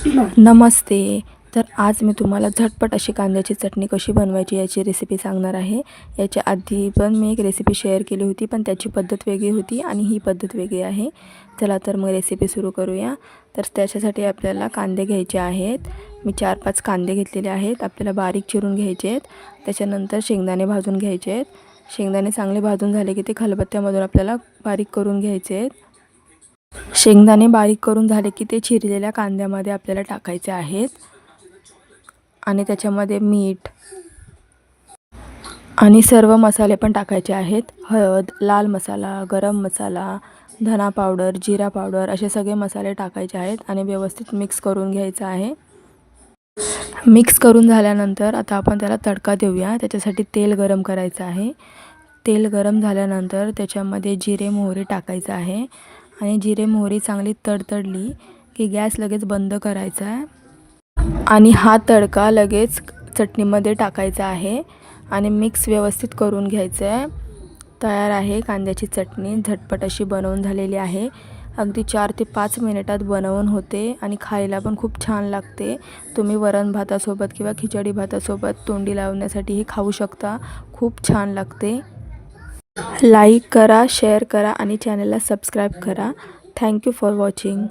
नमस्ते. तर आज मी तुम्हाला झटपट अशी कांद्याची चटणी कशी बनवायची याची रेसिपी सांगणार आहे. याच्या आधी पण मी एक रेसिपी शेअर केली होती, पण त्याची पद्धत वेगळी होती आणि ही पद्धत वेगळी आहे. चला तर मग रेसिपी सुरू करूया. तर त्याच्यासाठी आपल्याला कांदे घ्यायचे आहेत. मी 4-5 कांदे घेतलेले आहेत. आपल्याला बारीक चिरून घ्यायचे आहेत. त्याच्यानंतर शेंगदाणे भाजून घ्यायचे आहेत. शेंगदाणे चांगले भाजून झाले की ते खलबत्त्यामधून आपल्याला बारीक करून घ्यायचे आहेत. शेंगदाणे बारीक करून झाले की ते चिरलेल्या कांद्यामध्ये आपल्याला टाकायचे आहेत आणि त्याच्यामध्ये मीठ आणि सर्व मसाले पण टाकायचे आहेत. हळद, लाल मसाला, गरम मसाला, धना पावडर, जिरा पावडर असे सगळे मसाले टाकायचे आहेत आणि व्यवस्थित मिक्स करून घ्यायचं आहे. मिक्स करून झाल्यानंतर आता आपण त्याला तडका देऊया. त्याच्यासाठी तेल गरम करायचं आहे. तेल गरम झाल्यानंतर त्याच्यामध्ये जिरे मोहरी टाकायचं आहे आणि जिरे मोहरी चांगली तडतडली की गॅस लगेच बंद करायचा आहे आणि हा तडका लगेच चटणीमध्ये टाकायचा आहे आणि मिक्स व्यवस्थित करून घ्यायचं आहे. तयार आहे कांद्याची चटणी. झटपट अशी बनवून झालेली आहे. अगदी 4 ते 5 मिनिटात बनवून होते आणि खायला पण खूप छान लागते. तुम्ही वरण भातासोबत किंवा खिचडी भातासोबत तोंडी लावण्यासाठी हे खाऊ शकता. खूप छान लागते. लाईक करा, शेअर करा आणि चॅनलला सबस्क्राईब करा. Thank you for watching.